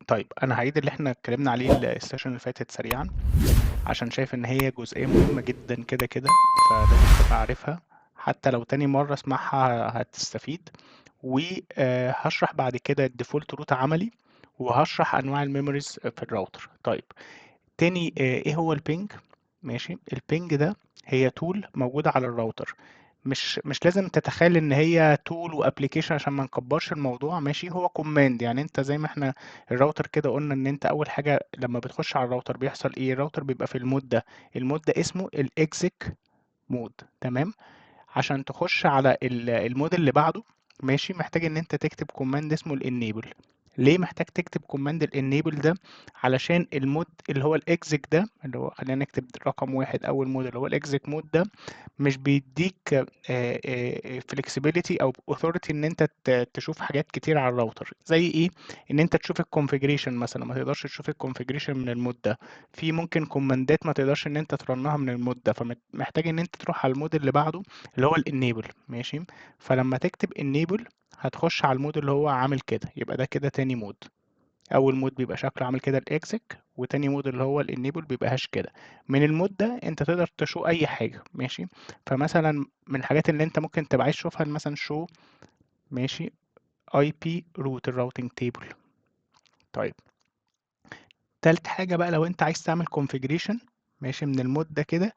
طيب انا هعيد اللي احنا اتكلمنا عليه السيشن اللي فاتت سريعا، عشان شايف ان هي جزئية مهمة جدا كده كده، فلازم تبقى عارفها. حتى لو تاني مرة اسمعها هتستفيد. وهشرح بعد كده الديفولت روت عملي، وهشرح انواع الميموريز في الراوتر. طيب تاني، ايه هو البينج؟ ماشي، البينج ده هي تول موجودة على الراوتر. مش لازم تتخيل ان هي تول وابلكيشن عشان ما نكبرش الموضوع. ماشي، هو كوماند. يعني انت زي ما احنا الراوتر كده قلنا ان انت اول حاجة لما بتخش على الراوتر بيحصل ايه؟ الراوتر بيبقى في المود ده. المود ده اسمه الاكزيك مود. تمام. عشان تخش على المود اللي بعده، ماشي، محتاج ان انت تكتب كوماند اسمه الانيبل. ليه محتاج تكتب كوماند الانيبل ده؟ علشان المود اللي هو الاكزيك ده، اللي هو خلينا نكتب رقم واحد، اول مود اللي هو الاكزيك مود ده، مش بيديك flexibility او authority ان انت تشوف حاجات كتير على الراوتر. زي ايه؟ ان انت تشوف الكونفيجريشن مثلا، ما تقدرش تشوف الكونفيجريشن من المود ده. في ممكن كوماندات ما تقدرش ان انت ترنها من المود ده، فمحتاج ان انت تروح على المود اللي بعده اللي هو الانيبل. ماشي، فلما تكتب enable هتخش على المود اللي هو عامل كده، يبقى ده كده تاني مود. اول مود بيبقى شكله عامل كده الاكزيك، وتاني مود اللي هو الانيبل بيبقى هاش كده. من المود ده انت تقدر تشو اي حاجه. ماشي، فمثلا من الحاجات اللي انت ممكن تبقى عايز تشوفها مثلا شو، ماشي، اي بي روت الراوتنج تيبل. طيب تالت حاجه بقى، لو انت عايز تعمل configuration، ماشي، من المود ده كده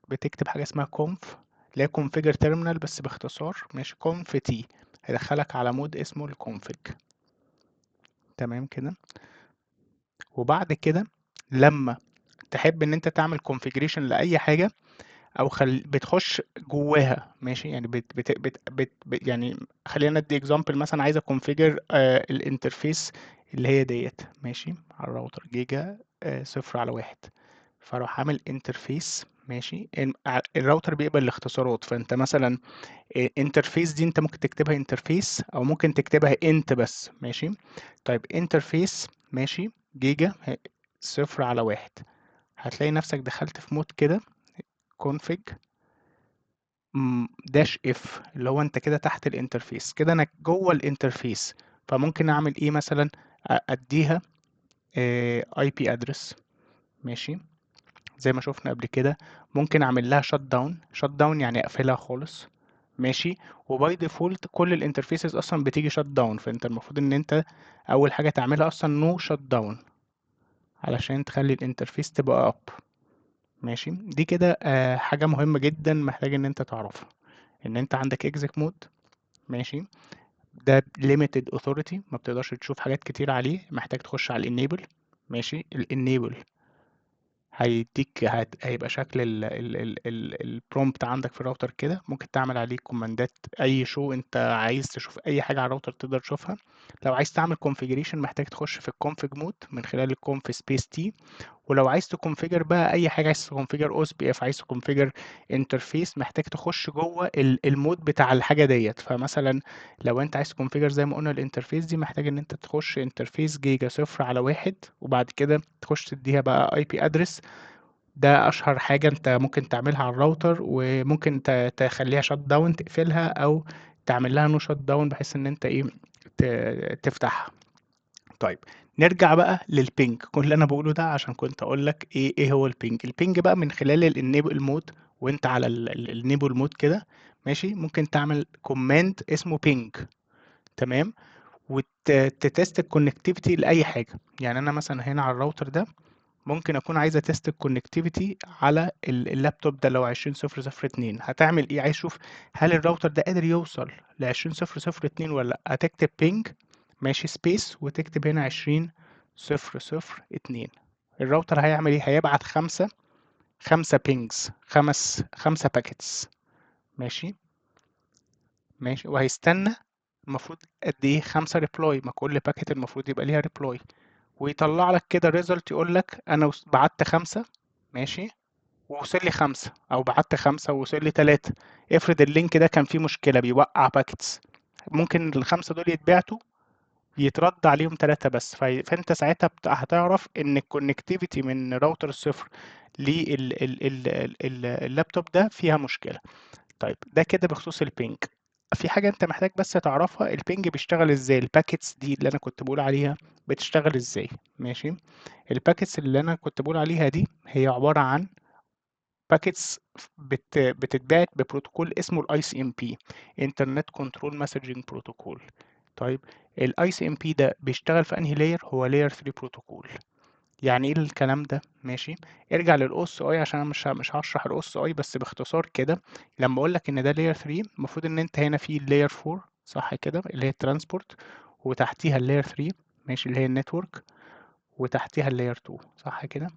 بتكتب حاجه اسمها conf، اللي هي configure terminal بس باختصار. ماشي، conf t هيدخلك على مود اسمه الconfig. تمام كده. وبعد كده لما تحب ان انت تعمل configuration لاي حاجه، او بتخش جواها. ماشي، يعني يعني خلينا ندي اكزامبل. مثلا عايز اكونفيجر الانترفيس اللي هي ديت، ماشي، على الراوتر جيجا 0/1. فاروح عامل انترفيس. ماشي، الراوتر بيقبل الاختصارات. فانت مثلا انترفيس دي انت ممكن تكتبها انترفيس او ممكن تكتبها انت بس. ماشي، طيب انترفيس، ماشي، جيجا 0/1. هتلاقي نفسك دخلت في مود كده config داش اف، اللي هو انت كده تحت الانترفيس كده، انا جوه الانترفيس. فممكن اعمل ايه مثلا؟ اديها اي بي ادرس. ماشي، زي ما شفنا قبل كده. ممكن اعمل لها شت داون. شت داون يعني اقفلها خالص. ماشي، وباي ديفولت كل الانترفيسز اصلا بتيجي شت داون، فانت المفروض ان انت اول حاجه تعملها اصلا نو شت داون علشان تخلي الانترفيس تبقى اب. ماشي، دي كده حاجه مهمه جدا محتاج ان انت تعرفها، ان انت عندك exec mode. ماشي، ده limited authority، ما بتقدرش تشوف حاجات كتير عليه، محتاج تخش على الانيبل. ماشي، الانيبل هيبقى شكل البرومبت عندك في الراوتر كده. ممكن تعمل عليه كوماندات، اي شو انت عايز تشوف اي حاجه على الراوتر تقدر تشوفها. لو عايز تعمل configuration محتاج تخش في الconfig مود من خلال الconf space t. ولو عايز تكونفيجر بقى اي حاجه، عايز تكونفيجر او اس بي اف، عايز تكونفيجر انترفيس، محتاج تخش جوه المود بتاع الحاجه ديت. فمثلا لو انت عايز تكونفيجر زي ما قلنا الانترفيس دي، محتاج ان انت تخش انترفيس جيجا 0/1، وبعد كده تخش تديها بقى اي بي ادرس. ده اشهر حاجه انت ممكن تعملها على الراوتر، وممكن تخليها شت داون، تقفلها، او تعمل لها نو شت داون بحيث ان انت ايه تفتحها. طيب نرجع بقى للبينج. كل اللي انا بقوله ده عشان كنت اقول لك ايه هو البينج. البينج بقى من خلال الانيبل مود، وانت على الانيبل مود كده، ماشي، ممكن تعمل كوماند اسمه بينج. تمام، وتتست الكونكتيفيتي لاي حاجه. يعني انا مثلا هنا على الراوتر ده ممكن اكون عايز اتست الكونكتيفيتي على اللابتوب ده اللي هو 20002. هتعمل ايه؟ عايز اشوف هل الراوتر ده قادر يوصل ل 20002 ولا لا. هتكتب بينج، ماشي، سبيس، وتكتب هنا 20002. الراوتر هيعمل ايه؟ هيبعت خمسة بينجز، خمسة باكيتس. ماشي، ماشي، وهيستنى المفروض قد ايه؟ 5 ريبلاي. ما كل باكيت المفروض يبقى ليها ريبلاي. ويطلع لك كده ريزلت يقول لك انا بعت 5، ماشي، ووصل لي 5، او بعت 5 ووصل لي 3. افرض اللينك ده كان فيه مشكلة بيوقع باكيتس، ممكن الخمسة دول يتبعتوا يترد عليهم 3 بس. فانت ساعتها هتعرف ان الكونكتيفيتي من راوتر الصفر لللابتوب ده فيها مشكلة. طيب ده كده بخصوص البينج. في حاجة أنت محتاج بس تعرفها، البينج بيشتغل إزاي، الباكيتس دي اللي أنا كنت بقول عليها بتشتغل إزاي. ماشي. الباكيتس اللي أنا كنت بقول عليها دي هي عبارة عن باكيتس بتتبعت ببروتوكول اسمه الاي سي ام بي، انترنت كنترول مسجنج بروتوكول. طيب الاي سي ام بي ده بيشتغل في انهي لاير؟ هو لاير 3 بروتوكول. يعني ايه الكلام ده؟ ماشي. ارجع للاوس اي عشان انا مش هشرح الاوس اي، بس باختصار كده لما اقول لك ان ده لاير 3 المفروض ان انت هنا في لاير 4 صح كده اللي هي الترانسبورت، وتحتيها اللاير 3 ماشي اللي هي النتورك، وتحتيها اللاير 2 صح كده.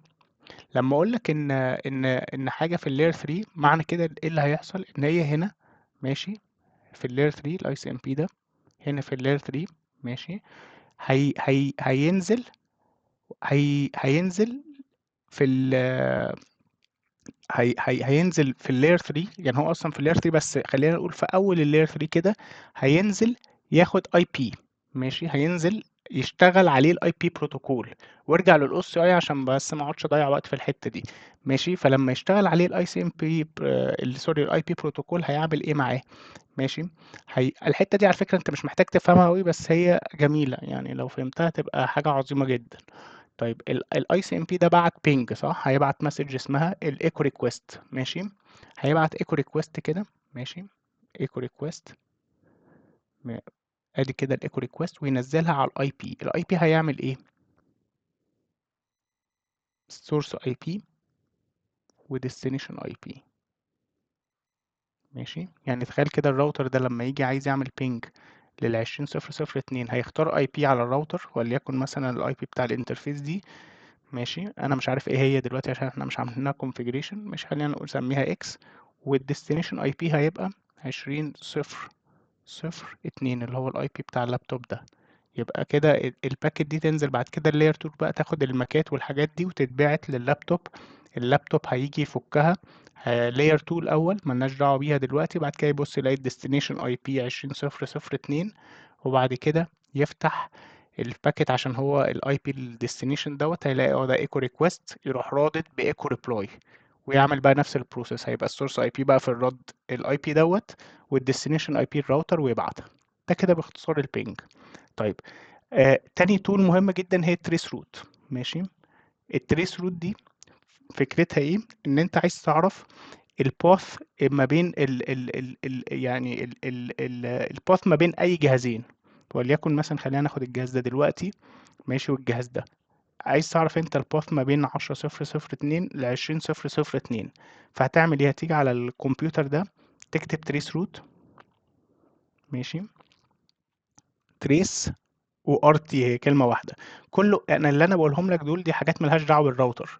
لما اقول لك ان حاجه في اللاير 3 معنى كده ايه اللي هيحصل؟ ان هي هنا ماشي في اللاير 3 الاي سي ام بي ده هنا في اللاير 3 ماشي هينزل هينزل في ال هينزل في اللاير 3. يعني هو اصلا في اللاير 3 بس خلينا نقول في اول اللاير 3 كده هينزل ياخد اي بي ماشي، هينزل يشتغل عليه الاي بي بروتوكول. وارجع للاو سي اي عشان بس ما اقعدش اضيع وقت في الحته دي. ماشي. فلما يشتغل عليه الاي سي ام بي سوري الاي بي بروتوكول هيعمل ايه معاه؟ ماشي. الحته دي على فكره انت مش محتاج تفهمها قوي بس هي جميله، يعني لو فهمتها تبقى حاجه عظيمه جدا. طيب الاي سي ام بي ده بعت بينج صح، هيبعت مسج اسمها الايكو ريكويست ماشي. هيبعت ايكو ريكويست كده ماشي، ايكو ريكويست ادي كده الايكو ريكويست وينزلها على الاي بي. الاي بي هيعمل ايه؟ سورس اي بي وديستنيشن اي بي ماشي. يعني تخيل كده الراوتر ده لما يجي عايز يعمل بينج لل20002 هيختار اي بي على الراوتر وليكن مثلا الاي بي بتاع الانترفيس دي ماشي. انا مش عارف ايه هي دلوقتي عشان احنا مش عاملين لها configuration، مش خلينا نقول نسميها اكس. والديستنيشن اي بي هيبقى 20002 اللي هو الاي بي بتاع اللابتوب ده. يبقى كده الباكت دي تنزل بعد كده اللاير 2 بقى تاخد الماكات والحاجات دي وتتبعت لللابتوب. اللابتوب هيجي يفكها لاير 2 الاول ملناش دعوه بيها دلوقتي، بعد كده يبص يلاقي الديستنيشن اي بي 20002 وبعد كده يفتح الباكت عشان هو الاي بي الديستنيشن دوت هيلاقي اه ده ايكو ريكويست، يروح رادد بايكو ريبلاي ويعمل بقى نفس البروسيس. هيبقى السورس اي بي بقى في الرد الاي بي دوت والديستنيشن اي بي الراوتر ويبعتها. ده كده باختصار البينج. طيب تاني تول مهمة جدا هي التريس روت ماشي. التريس روت دي فكرتها ايه؟ ان انت عايز تعرف الباث ما بين يعني الباث ما بين اي جهازين. وليكن مثلا خلينا ناخد الجهاز ده دلوقتي ماشي والجهاز ده، عايز تعرف انت الباث ما بين 10002 ل 20002. فهتعمل ايه؟ هتيجي على الكمبيوتر ده تكتب تريس روت ماشي، تريس وار تي هي كلمه واحده. كله انا اللي انا بقولهم لك دول دي حاجات ملهاش دعوه بالراوتر،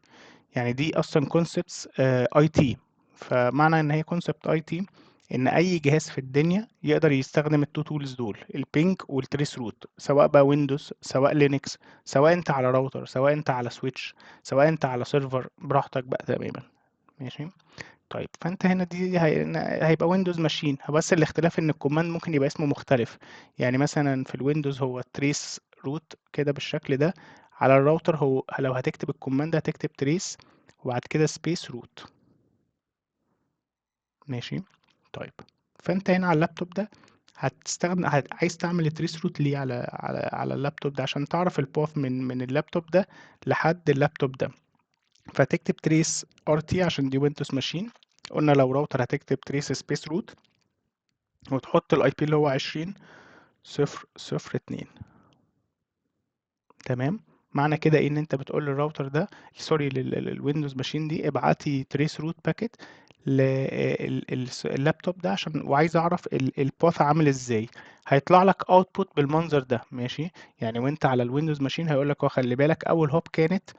يعني دي اصلا كونسبتس اي تي. فمعنى ان هي كونسبت اي تي ان اي جهاز في الدنيا يقدر يستخدم التو تولز دول البينج والتريس روت، سواء بقى ويندوز سواء لينكس سواء انت على راوتر سواء انت على سويتش سواء انت على سيرفر براحتك بقى تماما ماشي. طيب فانت هنا دي هيبقى ويندوز ماشين، بس الاختلاف ان الكوماند ممكن يبقى اسمه مختلف. يعني مثلا في الويندوز هو تريس روت كده بالشكل ده، على الراوتر هو لو هتكتب الكوماند هتكتب تريس وبعد كده سبيس روت ماشي. طيب فانت هنا على اللابتوب ده هتستخدم عايز تعمل التريس روت ليه على اللابتوب ده عشان تعرف الباث من اللابتوب ده لحد اللابتوب ده. فتكتب تريس ار تي عشان دي ويندوز ماشين. قلنا لو راوتر هتكتب تريس سبيس روت وتحط الاي بي اللي هو 20002. تمام. معنى كده ايه؟ ان انت بتقول للراوتر ده سوري للويندوز ماشين دي ابعتي تريس روت باكيت لللابتوب ده عشان وعايز اعرف الباث عامل ازاي. هيطلع لك اوتبوت بالمنظر ده ماشي. يعني وانت على الويندوز ماشين هيقول لك خلي بالك اول هوب كانت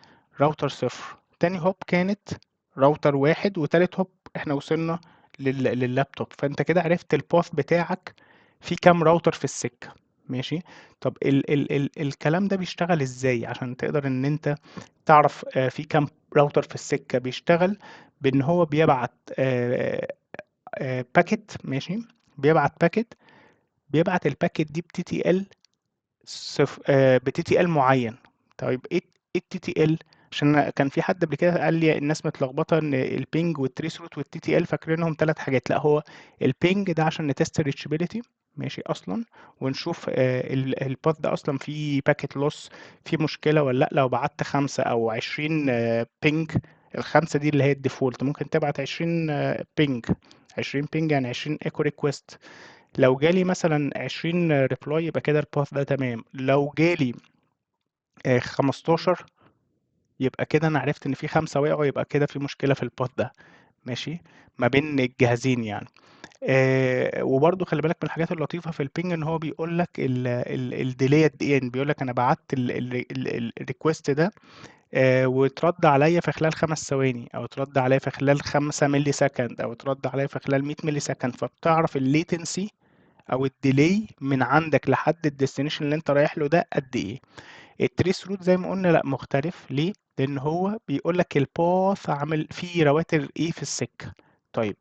راوتر 0، تاني هوب كانت راوتر 1، وتالت هوب احنا وصلنا لللابتوب. فانت كده عرفت الباث بتاعك في كام راوتر في السكة ماشي. طب ال الكلام ده بيشتغل ازاي عشان تقدر ان انت تعرف في كام راوتر في السكة؟ بيشتغل بان هو بيبعت باكيت ماشي، بيبعت باكيت، بيبعت الباكيت دي بتي تي ال بتي تي ال معين. طيب ايه التي تي ال؟ عشان كان في حد قبل كده قال لي الناس متلخبطه ان البينج والتريس روت والتي تي ال فاكرينهم 3 حاجات. لا، هو البينج ده عشان نتست الريتشابيليتي ماشي اصلا، ونشوف الباث ده اصلا فيه باكيت لوس، فيه مشكله ولا لا. لو بعت 5 او 20 بينج، الخمسه دي اللي هي الديفولت، ممكن تبعت 20 بينج. 20 بينج يعني 20 ايكو ريكويست. لو جالي مثلا 20 ريبلاي يبقى كده الباث ده تمام. لو جالي 15 يبقى كده انا عرفت ان في 5 وقعوا، يبقى كده في مشكلة في الباث ده ماشي، ما بين الجهازين يعني. وبرضه خلي بالك من الحاجات اللطيفة في البينج، ان هو بيقول لك الديلي قد ايه. يعني بيقول لك انا بعت الريكوست ده وترد عليا في خلال 5 ثواني، او ترد عليا في خلال 5 ملي سكند، او ترد عليا في خلال 100 ملي سكند. فبتعرف الليتنسي او الديلي من عندك لحد الديستنيشن اللي انت رايح له ده قد ايه. التريس روت زي ما قلنا لا، مختلف. ليه؟ لان هو بيقول لك الباث عامل فيه رواتر ايه في السكه. طيب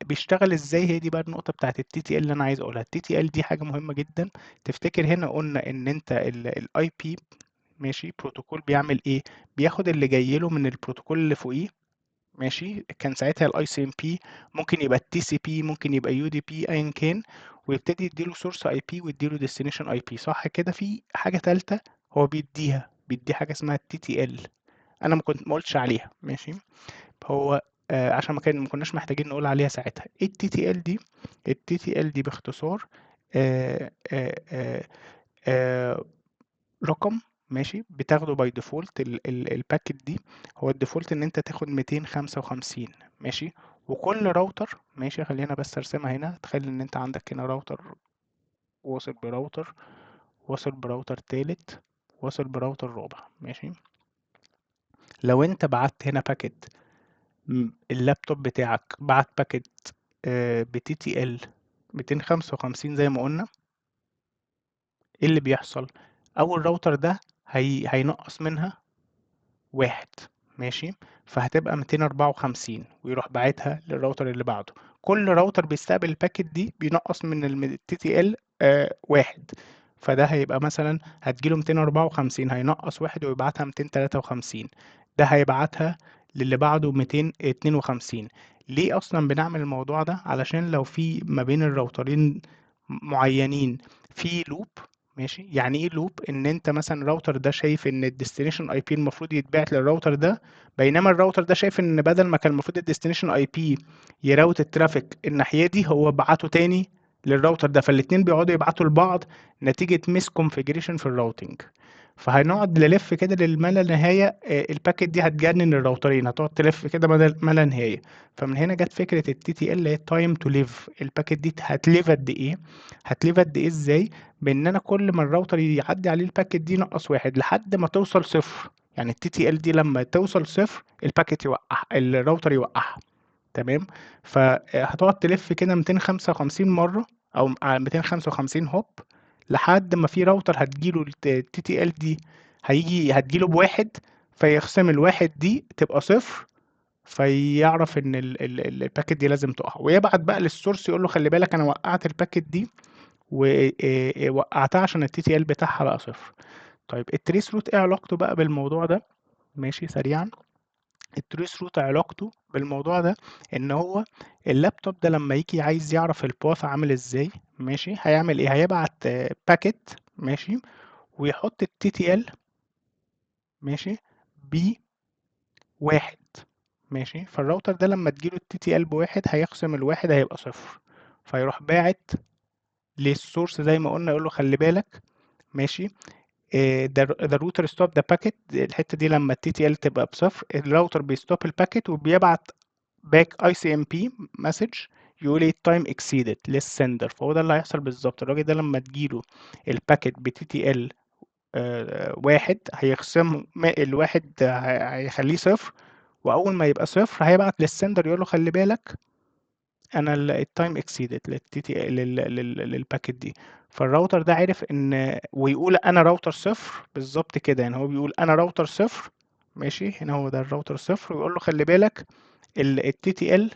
بيشتغل ازاي؟ هي دي بقى النقطه بتاعت التي تي ال اللي انا عايز اقولها. التي تي ال دي حاجه مهمه جدا. تفتكر هنا قلنا ان انت الاي بي ماشي بروتوكول بيعمل ايه؟ بياخد اللي جاي له من البروتوكول اللي فوقيه ماشي. كان ساعتها الاي سي ام بي، ممكن يبقى التي سي بي، ممكن يبقى يو دي بي، ايا كان، ويبتدي يديله سورس اي بي ويديله ديستنيشن اي بي. صح كده؟ في حاجه ثالثه هو بيدي حاجه اسمها التي تي ال. انا ما قلتش عليها ماشي. هو عشان ما كناش محتاجين نقول عليها ساعتها. ايه التي تي ال دي؟ التي تي ال دي باختصار آه آه آه آه رقم ماشي، بتاخده باي ديفولت. الباكت دي هو الديفولت ان انت تاخد 255 ماشي. وكل راوتر ماشي، خلينا بس ارسمها هنا. تخيل ان انت عندك هنا راوتر واصل براوتر، واصل براوتر تالت، واصل براوتر رابع ماشي. لو انت بعت هنا باكت، اللابتوب بتاعك بعت باكت بتي تي ال 255 زي ما قلنا، ايه اللي بيحصل؟ اول راوتر ده هينقص منها 1 ماشي، فهتبقى 254 ويروح باعتها للراوتر اللي بعده. كل راوتر بيستقبل الباكت دي بينقص من التي تي ال 1. فده هيبقى مثلا هتجيله 254، هينقص 1 ويبعتها 253. ده هيبعتها للي بعده 252. ليه أصلا بنعمل الموضوع ده؟ علشان لو في ما بين الراوترين معينين في لوب ماشي. يعني ايه لوب؟ ان انت مثلا الراوتر ده شايف ان الديستنيشن اي بي المفروض يتبعت للراوتر ده، بينما الراوتر ده شايف ان بدل ما كان المفروض الديستنيشن اي بي يراوت الترافيك الناحيه دي، هو بعته تاني للراوتر ده. فالاتنين بيقعدوا يبعتوا لبعض نتيجه ميس كونفيجريشن في الراوتنج. فهنقعد نلف كده للما لا نهايه. الباكت دي هتجنن الراوترين، هتقعد تلف كده ما لا نهايه. فمن هنا جت فكره التي تي ال، اللي هي تايم تو ليف. الباكت دي هتليف قد ايه؟ هتليف قد ايه ازاي؟ بان انا كل ما الراوتر يعدي عليه الباكت دي نقص 1 لحد ما توصل 0. يعني التي تي ال دي لما توصل 0 الباكت يوقع، الراوتر يوقعها تمام. فهتقعد تلف كده 255 مرة او 255 هوب، لحد ما في راوتر هتجيله التي تي ال دي هتجيله بواحد، فيخصم الواحد دي تبقى 0، فيعرف ان الباكت دي لازم تقع، ويبعت بقى للسورس يقول له خلي بالك انا وقعت الباكت دي ووقعتها عشان التي تي ال بتاعها بقى 0. طيب التريس روت ايه علاقته بقى بالموضوع ده؟ ماشي سريعا. التريس روت علاقته بالموضوع ده ان هو اللابتوب ده لما يجي عايز يعرف الباث عامل ازاي ماشي، هيعمل ايه؟ هيبعت باكيت ماشي، ويحط التي تي ال ماشي ب1 ماشي. فالراوتر ده لما تجيله التي تي ال ب1 هيخصم الواحد هيبقى 0، فيروح باعت للسورس زي ما قلنا يقول له خلي بالك ماشي. the router stop the packet. الحته دي لما التي تي ال تبقى بصفر الراوتر بيستوب الباكيت وبيبعت باك اي سي ام بي مسج يقول ايه تايم اكسيدد للسندر. فهو ده اللي هيحصل بالظبط. الراجل ده لما تجيله الباكيت بتي تي ال 1 هيخصم الواحد هيخليه 0، واول ما يبقى 0 هيبعت للسندر يقول له خلي بالك انا التايم اكسيدد للباكيت دي. فالراوتر ده عرف ان ويقول انا راوتر 0 بالظبط كده. يعني هو بيقول انا راوتر 0 ماشي، هنا هو ده الراوتر 0، ويقول له خلي بالك التي تي ال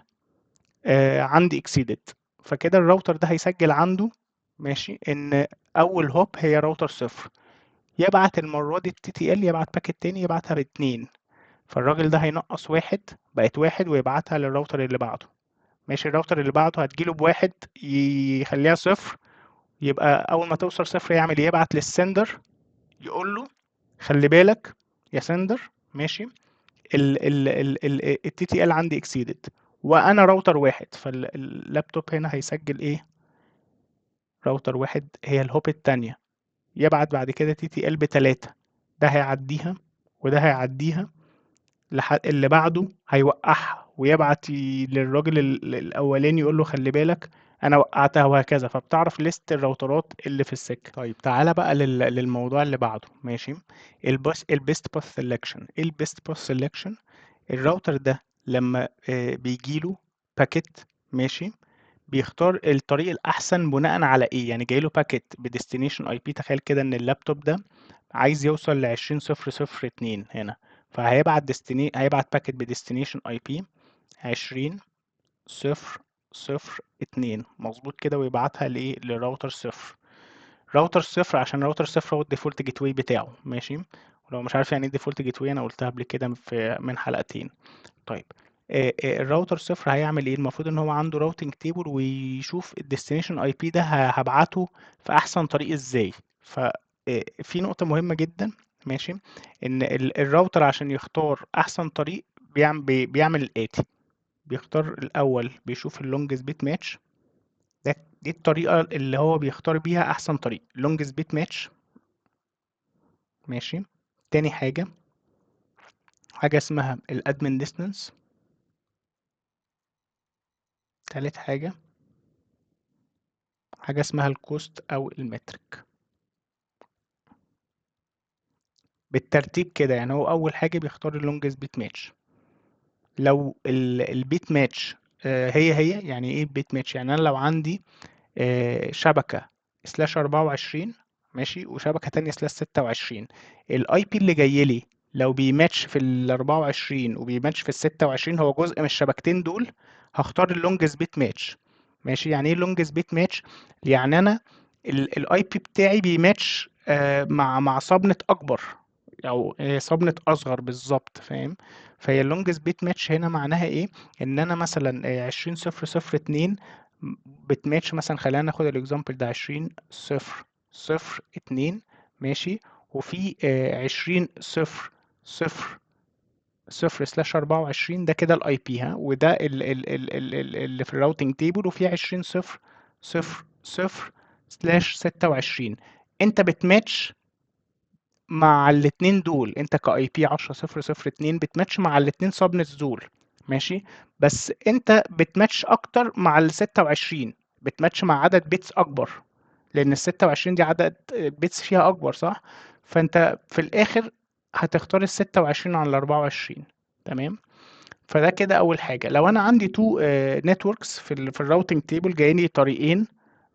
عندي اكسيدد. فكده الراوتر ده هيسجل عنده ماشي ان اول هوب هي راوتر 0. يبعت المرة دي TTL، يبعت باكت تاني يبعتها ب2، فالراجل ده هينقص واحد، بقت واحد، ويبعتها للراوتر اللي بعده. ماشي، الراوتر اللي بعده هتجيله بواحد يخليها صفر، يبقى أول ما توصل صفر يعمل إيه؟ يبعت للسندر يقول له خلي بالك يا سندر، ماشي، ال TTL عندي اكسيدد، وانا راوتر واحد، فاللابتوب هنا هيسجل ايه؟ راوتر واحد هي الهوب التانية، يبعت بعد كده TTL ب3، ده هيعديها وده هيعديها، لحد اللي بعده هيوقعها ويبعت للراجل الاولاني يقول له خلي بالك انا وقعتها، وهكذا. فبتعرف ليست الراوترات اللي في السكه. طيب تعالى بقى للموضوع اللي بعده. ماشي، البيست باث سelection. ايه البيست باث سelection؟ الراوتر ده لما بيجيله باكيت، ماشي، بيختار الطريق الأحسن بناء على إيه؟ يعني جايله باكيت بديستنيشن اي بي، تخيل كده إن اللابتوب ده عايز يوصل ل20002 هنا، هيبعت باكيت بديستنيشن اي بي 20002، مظبوط كده، ويبعتها لإيه؟ لراوتر صفر. راوتر صفر عشان راوتر صفر هو الديفولت جيت واي بتاعه، ماشي. ولو مش عارف يعني ايه الديفولت جيت واي، انا قلتها قبل كده من حلقتين. طيب الراوتر صفر هيعمل ايه؟ المفروض ان هو عنده راوتنج تيبل، ويشوف الديستنيشن اي بي ده هبعته في احسن طريق ازاي. ففي نقطة مهمة جدا، ماشي، ان الراوتر عشان يختار احسن طريق بيعمل الاتي: بيختار الاول، بيشوف اللونجست بيت ماتش، دي الطريقة اللي هو بيختار بيها احسن طريق، لونجست بيت ماتش، ماشي. تاني حاجة اسمها الادمن ديستانس. تالت حاجة اسمها الكوست أو المترك. بالترتيب كده، يعني هو أول حاجة بيختار اللونجست بيت ماتش. لو البيت ماتش هي يعني إيه بيت ماتش؟ يعني أنا لو عندي شبكة سلاش 24، ماشي، وشبكة تانية سلاش 26، الاي بي اللي جاي لي لو بيماتش في ال 24 وبيماتش في ال 26، هو جزء من الشبكتين دول، هختار اللونجست بيت ماتش. ماشي، يعني ايه اللونجست بيت ماتش؟ يعني انا الاي بي بتاعي بيماتش مع صبنة اكبر، او صبنة اصغر بالظبط، فاهم؟ فهي اللونجست بيت ماتش هنا معناها ايه؟ ان انا مثلا 20002 بتماتش مثلا، خلينا ناخد الاكزامبل ده 20002، ماشي، وفي 20000/24، ده كده الاي بي، ها، وده اللي في الراوتنج تيبل، وفي 20000/26. انت بتماتش مع الاتنين دول، انت كاي بي 10002 بتماتش مع الاتنين سابنتس دول، ماشي. بس انت بتماتش اكتر مع ال 26، بتماتش مع عدد بيتس اكبر، لان ال 26 دي عدد بيتس فيها اكبر، صح؟ فانت في الاخر هتختار ال 26 على ال 24، تمام. فده كده اول حاجه. لو انا عندي تو نتوركس في الراوتنج تيبل، جايين لي طريقين،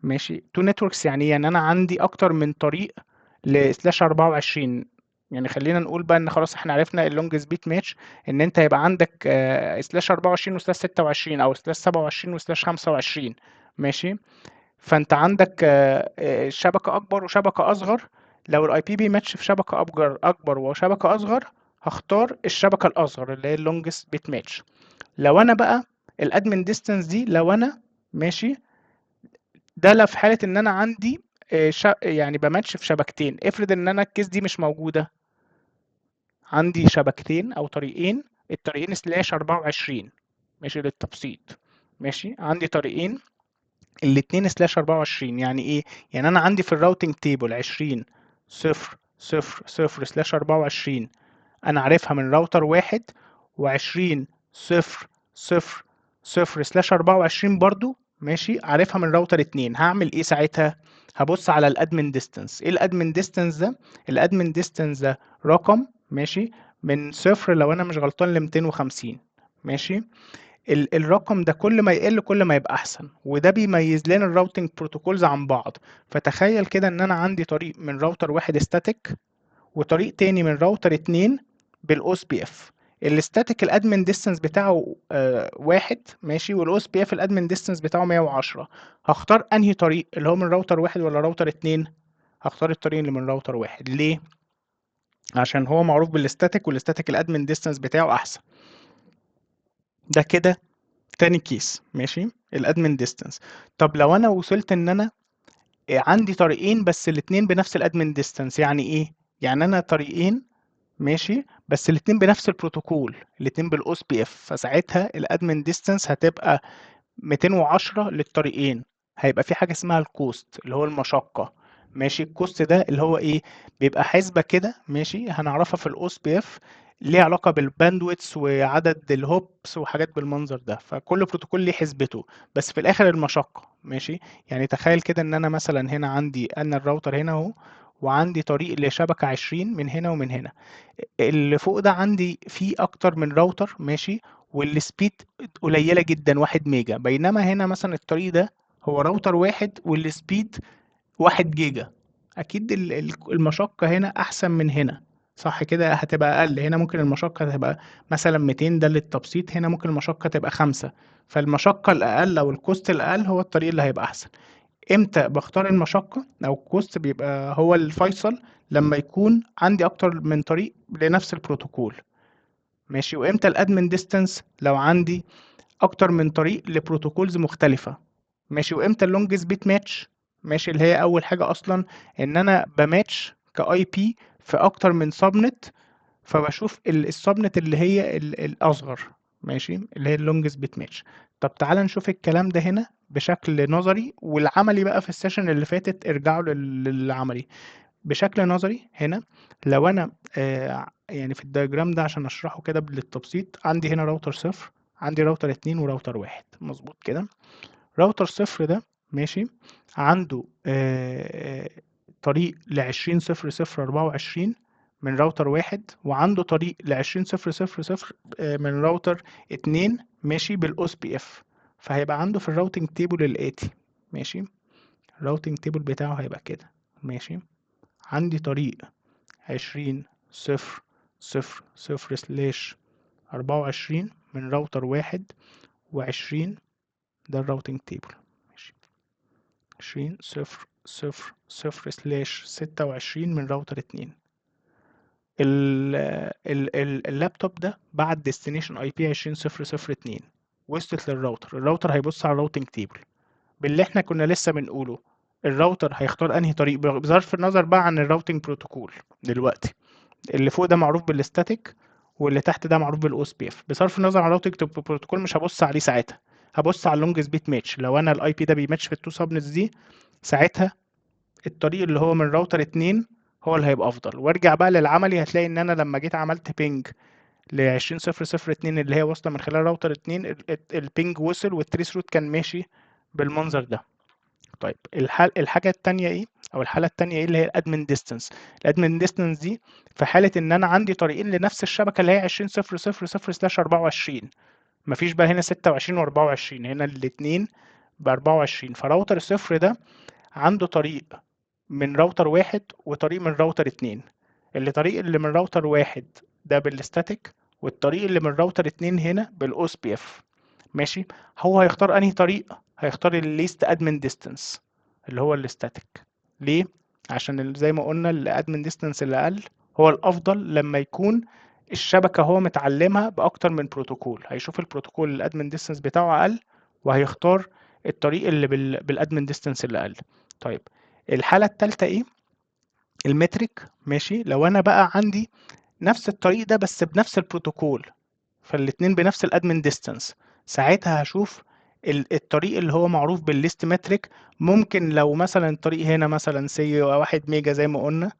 ماشي، تو نتوركس، يعني انا عندي اكتر من طريق لسلاش 24. يعني خلينا نقول بقى ان خلاص احنا عرفنا اللونجست بيت ماتش، ان انت يبقى عندك سلاش 24 وسلاش 26، او سلاش 27 وسلاش 25، ماشي. فانت عندك شبكه اكبر وشبكه اصغر. لو الاي بي بيماتش في شبكه اكبر وشبكه اصغر، هختار الشبكه الاصغر اللي هي اللونجست بيت ماتش. لو انا بقى الادمن ديستانس دي، لو انا ماشي، ده لا في حالة ان انا عندي يعني بماتش في شبكتين. افرض ان انا الكيس دي مش موجودة، عندي شبكتين او طريقين، الطريقين سلاش 24، ماشي، للتبسيط، ماشي، عندي طريقين الاتنين سلاش 24. يعني ايه؟ يعني انا عندي في الراوتنج تيبل 20/0/0/24، انا عارفها من راوتر واحد، و20/0/0/24 برضو، ماشي، عارفها من راوتر اتنين. هعمل ايه ساعتها؟ هبص على الادمن ديستانس. ايه الادمن ديستانس ده؟ الادمن ديستانس ده رقم، ماشي، من صفر لو انا مش غلطان ل 250، ماشي. الرقم ده كل ما يقل كل ما يبقى احسن، وده بيميز لنا الراوتنج بروتوكولز عن بعض. فتخيل كده ان انا عندي طريق من راوتر واحد ستاتيك، وطريق تاني من راوتر اتنين بالاوس بي اف. الستاتيك الادمن ديستانس بتاعه واحد، ماشي، والاوس بي اف الادمن ديستانس بتاعه 110. هختار انهي طريق، اللي هو من راوتر واحد ولا راوتر اتنين؟ هختار الطريق اللي من راوتر واحد. ليه؟ عشان هو معروف بالاستاتيك، والاستاتيك الادمن ديستانس بتاعه احسن. ده كده تاني كيس، ماشي، الادمن ديستانس. طب لو انا وصلت ان انا عندي طريقين بس الاتنين بنفس الادمن ديستانس، يعني ايه؟ يعني انا طريقين ماشي، بس الاتنين بنفس البروتوكول، الاتنين بالاوس بي اف، فساعتها الادمن ديستانس هتبقى 210 للطريقين. هيبقى في حاجة اسمها الكوست اللي هو المشقة، ماشي. الكوست ده اللي هو ايه؟ بيبقى حسبة كده، ماشي، هنعرفها في الاوس بي اف، ليه علاقة بالباندويتس وعدد الهوبس وحاجات بالمنظر ده. فكل بروتوكول ليه حسبته، بس في الاخر المشقة، ماشي. يعني تخيل كده ان انا مثلا هنا عندي انا الراوتر هنا اهو، وعندي طريق لشبكة 20 من هنا ومن هنا. اللي فوق ده عندي فيه اكتر من راوتر، ماشي، والسبيد قليله جدا 1 ميجا، بينما هنا مثلا الطريق ده هو راوتر واحد والسبيد 1 جيجا. اكيد المشقه هنا احسن من هنا، صح كده؟ هتبقى اقل هنا، ممكن المشقه تبقى مثلا 200، ده للتبسيط. هنا ممكن المشقه تبقى 5. فالمشقه الاقل او الكوست الاقل هو الطريق اللي هيبقى احسن. امتى بختار المشقة او الكوست؟ بيبقى هو الفيصل لما يكون عندي اكتر من طريق لنفس البروتوكول، ماشي. وامتى الادمن ديستانس؟ لو عندي اكتر من طريق لبروتوكولز مختلفة، ماشي. وامتى اللونجست بيت ماتش؟ ماشي، اللي هي اول حاجة اصلا ان انا بماتش كاي بي في اكتر من سبنت، فبشوف السبنت اللي هي الاصغر، ماشي، اللي هي اللونجست بيت ماتش. طب تعالى نشوف الكلام ده هنا بشكل نظري، والعملي بقى في السيشن اللي فاتت ارجعوا للعملي. بشكل نظري هنا، لو انا يعني في الدياجرام ده عشان اشرحه كده للتبسيط، عندي هنا راوتر صفر، عندي راوتر اتنين وراوتر واحد، مظبوط كده. راوتر صفر ده ماشي، عنده طريق ل20.0.0.24 من راوتر واحد، وعنده طريق ل20.0.0.0 من راوتر اتنين، ماشي، بالاوس بي اف. فهيبقى عنده في الراوتنج تيبل الاتي، ماشي. الراوتنج تيبل بتاعه هيبقى كده، ماشي. عندي طريق 20.0.0/24 من راوتر واحد، و20، ده الراوتنج تيبل، ماشي. 20.0.0/26 من راوتر اتنين. اللابتوب ده بعد ديستنيشن اي بي 20.0.0.2 وصلت للراوتر. الراوتر هيبص على الراوتنج تيبل باللي احنا كنا لسه بنقوله. الراوتر هيختار انهي طريق بصرف النظر بقى عن الراوتنج بروتوكول دلوقتي. اللي فوق ده معروف بالاستاتيك، واللي تحت ده معروف بالاو اس بي اف. بصرف النظر عن الراوتنج بروتوكول مش هبص عليه ساعتها، هبص على اللونجست بيت ماتش. لو انا الاي بي ده بيماتش في التو سابنتس دي، ساعتها الطريق اللي هو من راوتر اتنين هو اللي هيبقى افضل. وارجع بقى للعملي، هتلاقي ان انا لما جيت عملت بينج ل 20.0.0.2 اللي هي واصله من خلال راوتر اتنين، البينج وصل والتريس روت كان ماشي بالمنظر ده. طيب الحاجة التانية ايه، او الحالة التانية ايه؟ اللي هي الادمن ديستانس. الادمن ديستانس دي في حالة ان انا عندي طريقين لنفس الشبكة اللي هي 20.0.0/24. مفيش بقى هنا 26 و24، هنا الاتنين ب 24. فراوتر الصفر ده عنده طريق من راوتر واحد وطريق من راوتر اتنين. طريق اللي من راوتر واحد ده بالستاتيك، والطريق اللي من راوتر اتنين هنا بالاوس بي اف، ماشي. هو هيختار انهي طريق؟ هيختار الليست ادمن ديستانس اللي هو الاستاتيك. ليه؟ عشان زي ما قلنا الادمن ديستانس اللي اقل هو الافضل لما يكون الشبكه هو متعلمها باكتر من بروتوكول. هيشوف البروتوكول الادمن ديستانس بتاعه اقل، وهيختار الطريق اللي بالادمن ديستانس اللي اقل. طيب الحاله الثالثه ايه؟ المترك، ماشي. لو انا بقى عندي نفس الطريق ده بس بنفس البروتوكول، فالاتنين بنفس الادمن ديستانس، ساعتها هشوف الطريق اللي هو معروف بالليست مترك. ممكن لو مثلا الطريق هنا مثلا سي 1 ميجا زي ما قلنا،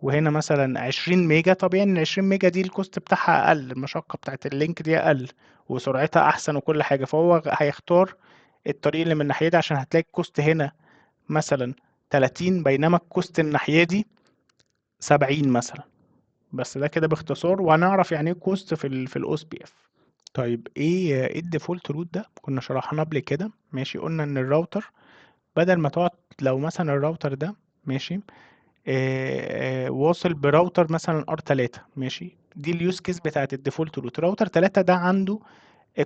وهنا مثلا 20 ميجا، طبيعي ان 20 ميجا دي الكوست بتاعها اقل، المشقة بتاعت اللينك دي اقل، وسرعتها احسن وكل حاجة، فهو هيختار الطريق اللي من الناحية دي، عشان هتلاقي الكوست هنا مثلا 30، بينما الكوست الناحية دي 70 مثلا. بس ده كده باختصار، وهنعرف يعني ايه كوست في الاو اس بي اف. طيب ايه الديفولت روت ده؟ كنا شرحناه قبل كده، ماشي. قلنا ان الراوتر بدل ما تقعد، لو مثلا الراوتر ده ماشي واصل براوتر مثلا ار 3، ماشي، دي اليوز كيس بتاعت الديفولت روت. راوتر 3 ده عنده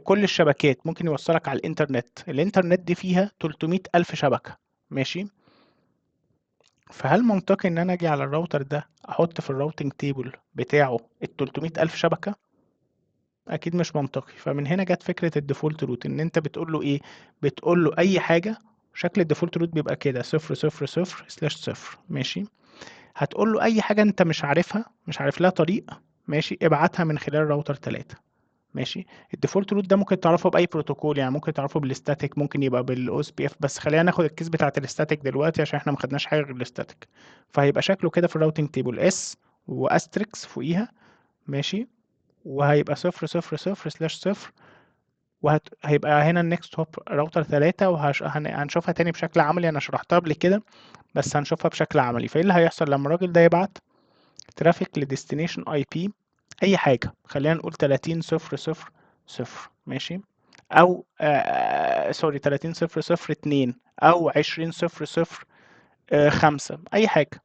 كل الشبكات، ممكن يوصلك على الانترنت. الانترنت دي فيها 300 الف شبكة، ماشي. فهل منطقي ان انا اجي على الراوتر ده احط في الراوتنج تيبل بتاعه ال 300,000 شبكة؟ اكيد مش منطقي. فمن هنا جت فكرة الديفولت روت، ان انت بتقول له ايه؟ بتقول له اي حاجة. شكل الديفولت روت بيبقى كده 000/0. ماشي. هتقول له اي حاجة انت مش عارفها، مش عارف لها طريق، ماشي، ابعتها من خلال راوتر 3. ماشي. الديفولت روت ده ممكن تعرفه باي بروتوكول، يعني ممكن تعرفه بالستاتيك، ممكن يبقى بالاو اس بي اف، بس خلينا ناخد الكيس بتاعت الستاتيك دلوقتي عشان احنا ما خدناش حاجه غير الستاتيك. فهيبقى شكله كده في الراوتنج تيبل اس واستريكس فوقيها. ماشي. وهيبقى 000/0. وهيبقى هنا النكست هوب راوتر 3، وهنشوفها تاني بشكل عملي. انا شرحتها قبل كده بس هنشوفها بشكل عملي. فايه اللي هيحصل لما الراجل ده يبعت ترافيك لديستنيشن اي بي؟ اي حاجه، خلينا نقول 30/000. ماشي. او سوري 30/002 او 20/005، اي حاجه.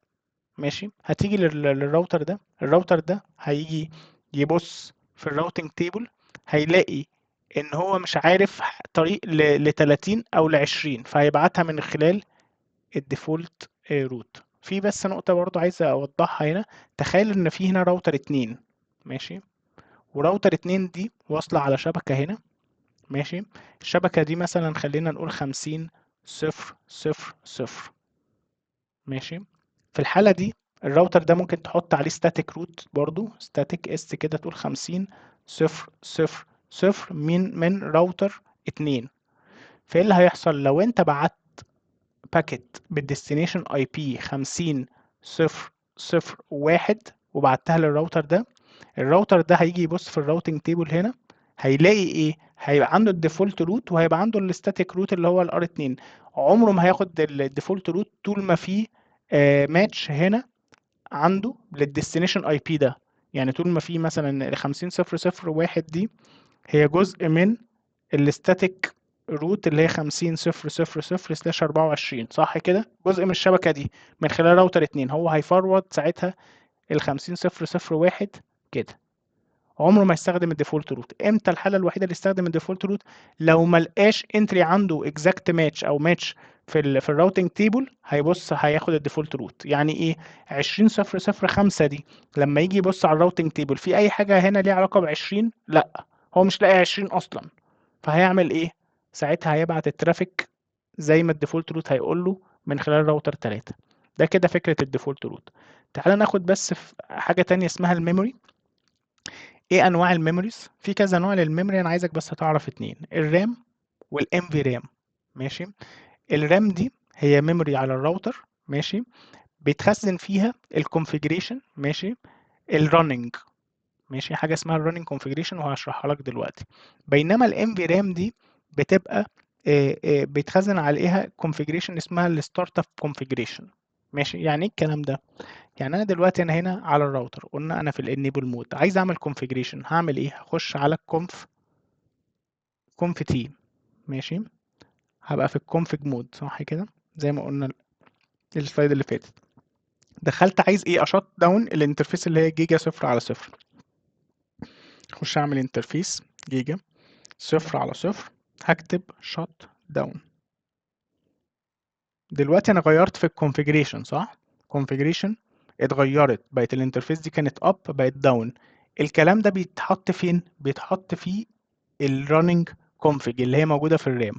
ماشي. هتيجي للراوتر ده. الراوتر ده هيجي يبص في الراوتنج تيبل، هيلاقي ان هو مش عارف طريق ل 30 او ل 20، فهيبعتها من خلال الديفولت روت. في بس نقطة برضو عايز اوضحها هنا. تخيل ان في هنا راوتر 2. ماشي. وراوتر 2 دي واصلة على شبكة هنا. ماشي. الشبكة دي مثلا خلينا نقول 50/000. ماشي. في الحالة دي الراوتر ده ممكن تحط عليه static root برضو، static اس كده، تقول 50/000 من راوتر 2. فايه اللي هيحصل لو انت بعت باكيت بالديستنيشن اي بي 50/001 وبعتها للراوتر ده؟ الراوتر ده هيجي يبص في الراوتنج تيبل هنا، هيلاقي ايه؟ هيبقى عنده الديفولت روت وهيبقى عنده الستاتيك روت اللي هو الار 2. عمره ما هياخد الديفولت روت طول ما في ماتش هنا عنده للديستنيشن اي بي ده. يعني طول ما في مثلا ال 50/001 دي هي جزء من الستاتيك روت اللي هي 50/000/24، صح كده؟ جزء من الشبكة دي من خلال راوتر 2. هو هيفرود ساعتها ال 50/001 كده. عمره ما يستخدم الديفولت روت. امتى الحاله الوحيده اللي يستخدم الديفولت روت؟ لو ما لقاش انتري عنده اكزاكت ماتش او ماتش في الراوتنج تيبل، هيبص هياخد الديفولت روت. يعني ايه 20/005 دي؟ لما يجي يبص على الراوتنج تيبل في اي حاجه هنا ليها علاقه ب 20، لا، هو مش لاقي 20 اصلا. فهيعمل ايه؟ ساعتها هيبعت الترافيك زي ما الديفولت روت هيقول له من خلال راوتر 3. ده كده فكره الديفولت روت. تعال ناخد بس في حاجه تانية اسمها الميموري. ايه انواع الميموريز؟ في كذا نوع للميموري، انا عايزك بس تعرف اتنين: الرام والام في رام. ماشي. الرام دي هي ميموري على الراوتر. ماشي. بيتخزن فيها الكونفيجريشن. ماشي. الرننج. ماشي. حاجه اسمها الرننج كونفيجريشن وهشرحها لك دلوقتي. بينما الام في رام دي بتبقى بيتخزن عليها كونفيجريشن اسمها الستارت اب كونفيجريشن. ماشي. يعني ايه الكلام ده؟ يعني انا دلوقتي انا هنا على الراوتر، قلنا انا في الانيبل مود، عايز اعمل كونفيجريشن. هعمل ايه؟ هخش على الكونف تي. ماشي. هبقى في الكونفيج مود، صح كده؟ زي ما قلنا السلايد اللي فاتت. دخلت عايز ايه؟ اشوت داون الانترفيس اللي هي جيجا 0/0. اخش اعمل انترفيس جيجا 0/0. هكتب شوت داون. دلوقتي انا غيرت في الكونفيجريشن، صح؟ كونفيجريشن اتغيرت، بقت الانترفيس دي كانت اب بقت داون. الكلام ده بيتحط فين؟ بيتحط في الرننج كونفيج اللي هي موجوده في الرام.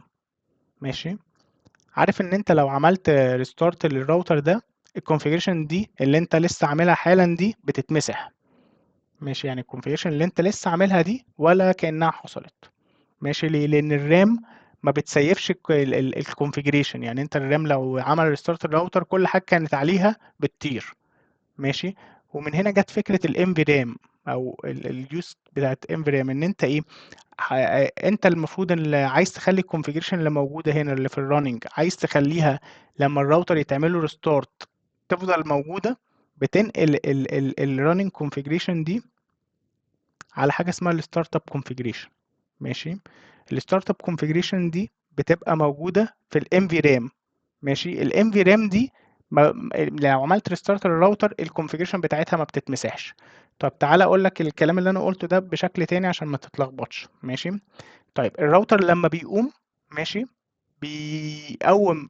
ماشي. عارف ان انت لو عملت ريستارت للراوتر ده، الكونفيجريشن دي اللي انت لسه عاملها حالا دي بتتمسح. ماشي. يعني الكونفيجريشن اللي انت لسه عاملها دي ولا كأنها حصلت. ماشي. ليه؟ لان الرام ما بتسيفش الكونفيجريشن. يعني انت الرام لو عمل ريستارت الراوتر كل حاجه كانت عليها بتطير. ماشي. ومن هنا جت فكره الام في رام او اليوز بتاعت ام في رام، ان انت ايه؟ انت المفروض اللي عايز تخلي الكونفيجريشن اللي موجوده هنا اللي في الرننج، عايز تخليها لما الراوتر يتعمل له ريستارت تفضل موجوده. بتنقل الرننج كونفيجريشن دي على حاجه اسمها الستارت اب كونفيجريشن. ماشي. الستارت اب كونفيجريشن دي بتبقى موجوده في الام في رام. ماشي. الام في رام دي لو عملت ريستارت للراوتر الكونفيجريشن بتاعتها ما بتتمسحش. طب تعالى اقول لك الكلام اللي انا قلته ده بشكل تاني عشان ما تتلخبطش. ماشي. طيب الراوتر لما بيقوم، ماشي، بيقوم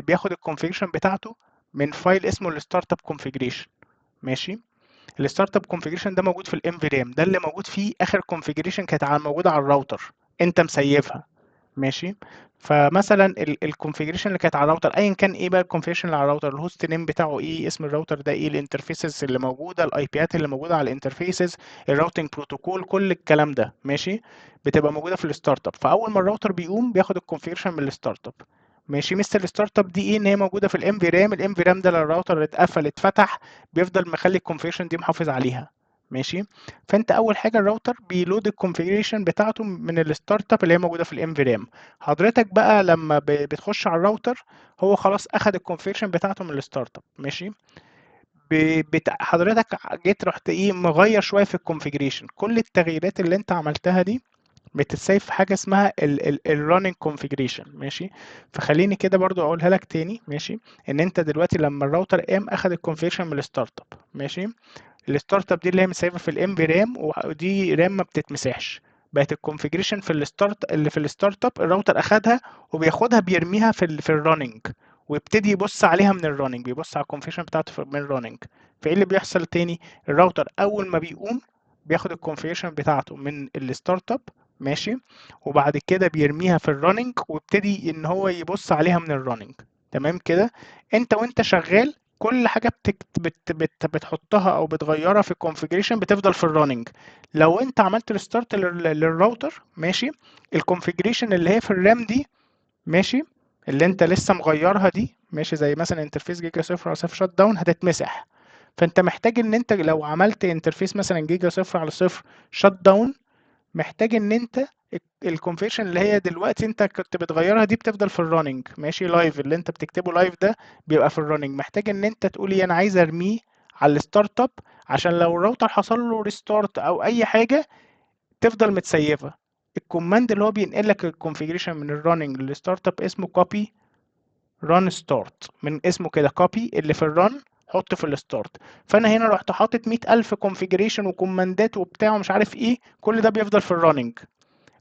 بياخد الكونفيجريشن بتاعته من فايل اسمه الستارت اب كونفيجريشن. ماشي. الستارت اب كونفيجريشن ده موجود في الام في رام، ده اللي موجود فيه اخر كونفيجريشن كانت موجوده على الراوتر، انت مسيفها. ماشي. فمثلا الكونفيجريشن اللي كانت على الراوتر ايا كان ايه بقى الكونفيجريشن اللي على الراوتر، الهوست نيم بتاعه ايه، اسم الراوتر ده ايه، الانترفيسز اللي موجوده، الاي بيات اللي موجوده على الانترفيسز، الراوتنج بروتوكول، كل الكلام ده ماشي بتبقى موجوده في الستارت اب. فاول ما الراوتر بيقوم بياخد الكونفيجريشن من الستارت اب. ماشي. مستر الستارت اب دي ايه، ان هي موجوده في الام في رام، الام في رام ده لو الراوتر اتقفل اتفتح بيفضل مخلي الكونفيجريشن دي محافظ عليها. ماشي. فانت اول حاجه الراوتر بيلود الكونفيجريشن بتاعته من الستارت اب اللي هي موجوده في الام في رام. حضرتك بقى لما بتخش على الراوتر هو خلاص اخد الكونفيجريشن بتاعته من الستارت اب. ماشي. حضرتك جيت رحت ايه مغير شويه في الكونفيجريشن، كل التغييرات اللي انت عملتها دي بتتسيف في حاجه اسمها الرننج كونفيجريشن. ماشي. فخليني كده برضو اقولها لك تاني. ماشي. ان انت دلوقتي لما الراوتر قام اخد الكونفيجريشن من الستارت اب. ماشي. الستارت اب دي اللي هي مسيبه في الام في رام، ودي رام ما بتتمسحش. بقت الكونفيجريشن في الستارت اللي في الستارت اب الراوتر اخدها وبياخدها بيرميها في الرننج، ويبتدي يبص عليها من الرننج، بيبص على الكونفيجريشن بتاعته من الرننج. فايه اللي بيحصل تاني، الراوتر اول ما بيقوم بياخد الكونفيجريشن بتاعته من الستارت اب. ماشي. وبعد كده بيرميها في الرننج ويبتدي ان هو يبص عليها من الرننج. تمام كده. انت وانت شغال كل حاجه بتحطها او بتغيرها في الكونفيجريشن بتفضل في الرننج. لو انت عملت ريستارت للراوتر ماشي، الكونفيجريشن اللي هي في الرام دي ماشي، اللي انت لسه مغيرها دي ماشي، زي مثلا انترفيس جيجا صفر على صفر شات داون هتتمسح. فانت محتاج ان انت لو عملت انترفيس مثلا جيجا صفر على صفر شات داون، محتاج ان انت الكونفيجريشن اللي هي دلوقتي انت كنت بتغيرها دي بتفضل في الرننج. ماشي. لايف اللي انت بتكتبه لايف ده بيبقى في الرننج، محتاج ان انت تقول ايه انا عايز ارميه على الستارت اب، عشان لو الراوتر حصل له ريستارت او اي حاجه تفضل متسيفه. الكوماند اللي هو بينقل لك الكونفيجريشن من الرننج للستارت اب اسمه كوبي ران ستارت، من اسمه كده كوبي اللي في الرن حط في الستارت. فانا هنا رحت حاطط 100,000 كونفيجريشن وكوماندات وبتاع ومش عارف ايه، كل ده بيفضل في الرننج.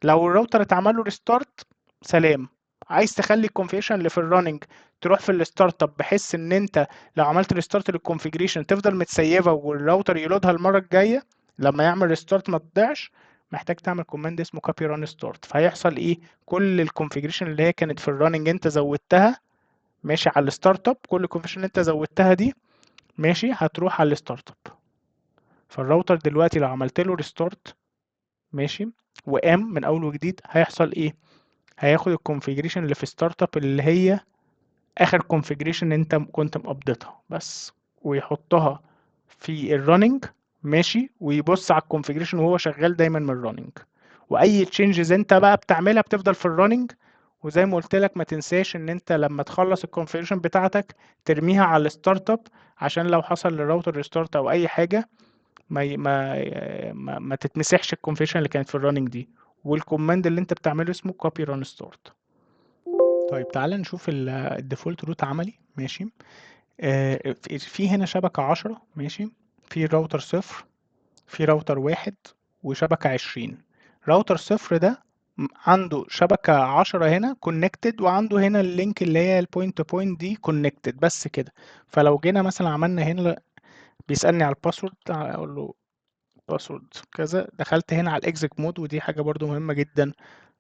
لو الراوتر اتعمل له ريستارت سلام. عايز تخلي الكونفيجريشن اللي في الرننج تروح في الستارت اب بحيث ان انت لو عملت ريستارت للكونفيجريشن تفضل متسيفه والراوتر يلودها المره الجايه لما يعمل ريستارت ما تضيعش، محتاج تعمل كوماند اسمه كوبي ران ستارت. فهيحصل ايه، كل الكونفيجريشن اللي هي كانت في الرننج انت زودتها ماشي على الستارت اب، كل الكونفيجريشن اللي انت زودتها دي ماشي هتروح على الستارت اب. فالراوتر دلوقتي لو عملت له ريستارت ماشي وقام من اول وجديد هيحصل ايه، هياخد الكونفيجريشن اللي في ستارت اب اللي هي اخر كونفيجريشن انت كنت مقضيتها بس، ويحطها في الرننج ماشي، ويبص على الكونفيجريشن وهو شغال دايما من الرننج. واي تشينجز انت بقى بتعملها بتفضل في الرننج. وزي ما قلت لك ما تنساش ان انت لما تخلص الكونفيجريشن بتاعتك ترميها على الستارت اب، عشان لو حصل للراوتر ريستارت او اي حاجه ما تتمسحش الكونفيجريشن اللي كانت في الرننج دي. والكوماند اللي انت بتعمله اسمه copy run start. طيب تعالى نشوف الديفولت روت عملي. ماشي. في هنا شبكة 10 ماشي، في راوتر صفر، في راوتر واحد، وشبكة 20. راوتر صفر ده عنده شبكة 10 هنا كونكتد، وعنده هنا اللينك اللي هي البوينت تو بوينت دي كونكتد بس كده. فلو جينا مثلا عملنا هنا بيسألني على الباسورد، اقول له باسورد كذا، دخلت هنا على الاكزيك مود، ودي حاجة برضو مهمة جدا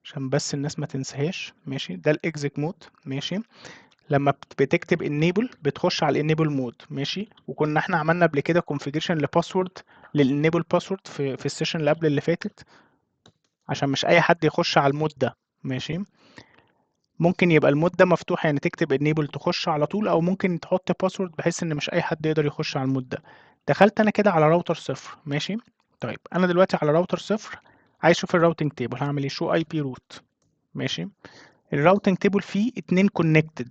عشان بس الناس ما تنساهاش. ماشي. ده الاكزيك مود. ماشي. لما بتكتب enable بتخش على الانيبل مود. ماشي. وكنا احنا عملنا قبل كده configuration لباسورد للانيبل باسورد في السيشن اللي قبل اللي فاتت، عشان مش اي حد يخش على المود ده. ماشي. ممكن يبقى المود ده مفتوح يعني تكتب enable تخش على طول، او ممكن تحط باسورد بحيث ان مش اي حد يقدر يخش على المود ده. دخلت انا كده على راوتر صفر. ماشي. طيب انا دلوقتي على راوتر صفر عايز اشوف الراوتنج تيبل، هعمل ايه، شو اي بي روت. ماشي. الراوتنج تيبل فيه اتنين كونكتد،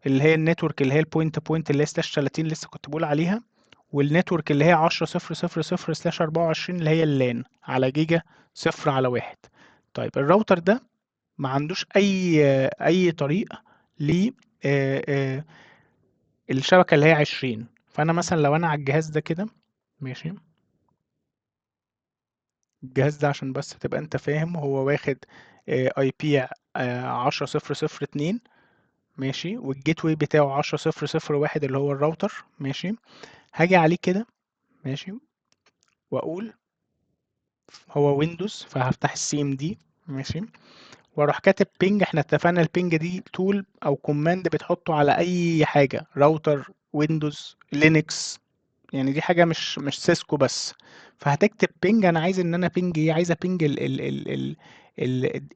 اللي هي النتورك اللي هي البوينت تو بوينت اللي هي سلاش 30 لسه كنت بقول عليها، والنتورك اللي هي 10.0.0.0 سلاش 24 اللي هي اللان على جيجا صفر على واحد. طيب الراوتر ده ما عندوش اي طريقه ل الشبكه اللي هي 20. فانا مثلا لو انا على الجهاز ده كده ماشي، الجهاز ده عشان بس تبقى انت فاهم هو واخد اي بي 10.0.0.2 ماشي، والجيت واي بتاعه 10001 اللي هو الراوتر. ماشي، هاجي عليه كده. ماشي، واقول هو ويندوز، فهفتح السي ام دي. ماشي، واروح كاتب بينج. احنا اتفقنا البينج دي تول او كوماند بتحطه على اي حاجه، راوتر، ويندوز، لينكس، يعني دي حاجه مش سيسكو بس. فهتكتب بينج، انا عايز ان انا بينج ايه، عايز ابينج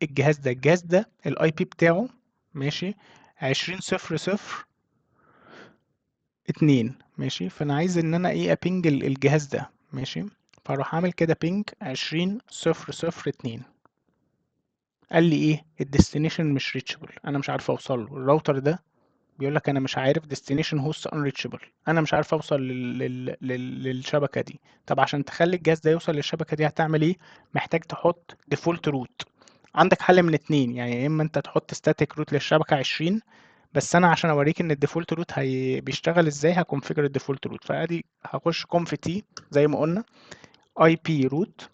الجهاز ده الاي بي بتاعه. ماشي، 20.0.0.2. ماشي، فانا عايز ان انا ايه ابينج الجهاز ده. ماشي، فاروح اعمل كده بينج 20.0.0.2. قال لي ايه الديستنيشن مش ريتشبل، انا مش عارف اوصل له. الراوتر ده بيقول لك انا مش عارف destination host unreachable، انا مش عارف اوصل للشبكه دي. طب عشان تخلي الجهاز ده يوصل للشبكه دي هتعمل ايه؟ محتاج تحط default root. عندك حل من اتنين، يعني يا اما انت تحط static root للشبكه 20، بس انا عشان اوريك ان الديفولت روت بيشتغل ازاي هكونفيجر الديفولت روت. فادي هخش conf t زي ما قلنا IP root.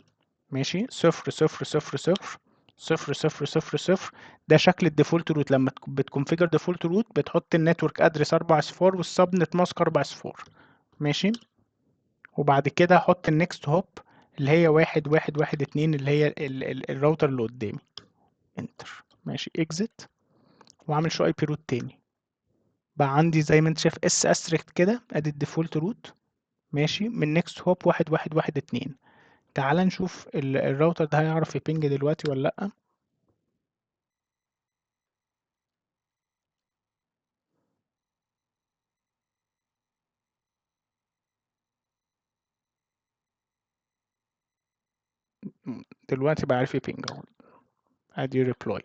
ماشي، 0.0.0.0.0.0.0. ده شكل الديفولت روت. لما بتكونفيجر ديفولت روت بتحط النتورك ادرس 4 اصفار والسبنت ماسك 4 اصفار. ماشي، وبعد كده احط النكست هوب اللي هي 1.1.1.2 اللي هي الراوتر اللي قدامي. انتر. ماشي، اكزit، واعمل شو اي بي روت تاني. بقى عندي زي ما انت شايف اس استريكت كده، ادي الديفولت روت. ماشي، من نكست هوب 1.1.1.2. تعال نشوف الراوتر ده هيعرف يبينج دلوقتي ولا لا. دلوقتي بقى عارف يبينج اهو. ادي ريبلاي.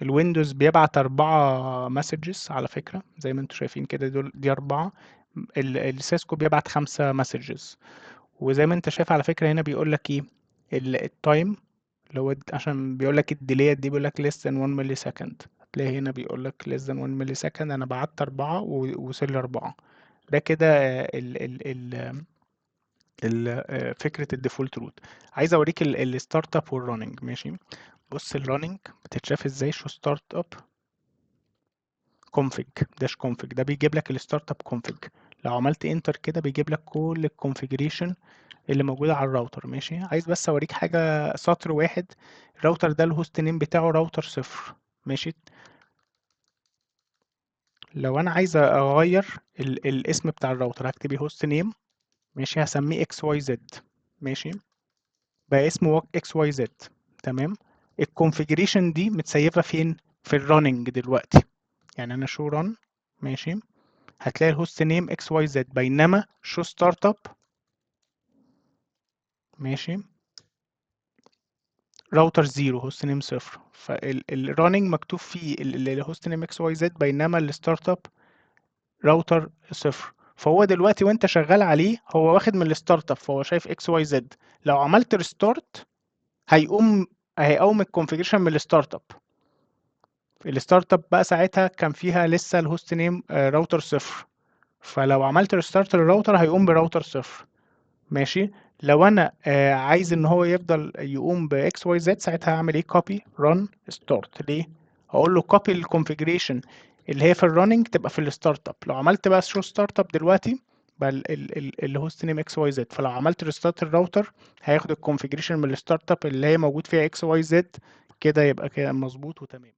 الويندوز بيبعت 4 مسجز على فكرة، زي ما انتم شايفين كده، دي 4. السيسكو بيبعت 5 مسجز. وزي ما انت شايف على فكرة هنا بيقول لك ايه التايم، اللي هو عشان بيقول لك الديلي دي بيقول لك less than 1 ملي سكند. هتلاقي هنا بيقول لك less than 1 ملي سكند، انا بعت 4 ووصل لي 4. ده كده فكرة الديفولت روت. عايز اوريك الستارت اب والرننج. ماشي، بص الرننج بتتشاف ازاي. شو ستارت اب config داش config، ده بيجيب لك الستارت اب config. لو عملت انتر كده بيجيب لك كل الكونفيجريشن اللي موجوده على الراوتر. ماشي، عايز بس اوريك حاجه سطر واحد. الراوتر ده الهوست نيم بتاعه راوتر 0. ماشي، لو انا عايز اغير الاسم بتاع الراوتر هكتب هوست نيم. ماشي، هسميه اكس واي زد. ماشي، بقى اسمه اكس واي زد. تمام. الكونفيجريشن دي متسيفه فين؟ في الرننج دلوقتي. يعني انا شو رن. ماشي، هتلاقي الهوست نيم اكس واي زد، بينما شو ستارت اب. ماشي، راوتر 0 هوست نيم 0. فالرننج مكتوب فيه الهوست نيم اكس واي زد، بينما الستارت اب راوتر 0. فهو دلوقتي وانت شغال عليه هو واخد من الستارت اب، فهو شايف اكس واي زد. لو عملت ريستارت هيقوم الكونفيجريشن من الستارت اب. الستارت اب بقى ساعتها كان فيها لسه الهوست نيم راوتر 0. فلو عملت ريستارت للراوتر هيقوم براوتر 0. ماشي، لو انا عايز ان هو يفضل يقوم باكس واي زد ساعتها هعمل ايه؟ كوبي ران ستارت. ليه؟ هقول له كوبي الكونفيجريشن اللي هي في الرننج تبقى في الستارت اب. لو عملت بقى شو ستارت اب دلوقتي بقى الهوست نيم اكس واي زد، فلو عملت ريستارت الراوتر هياخد الكونفيجريشن من الستارت اب اللي هي موجود فيها اكس واي زد. كده يبقى كده مظبوط وتمام.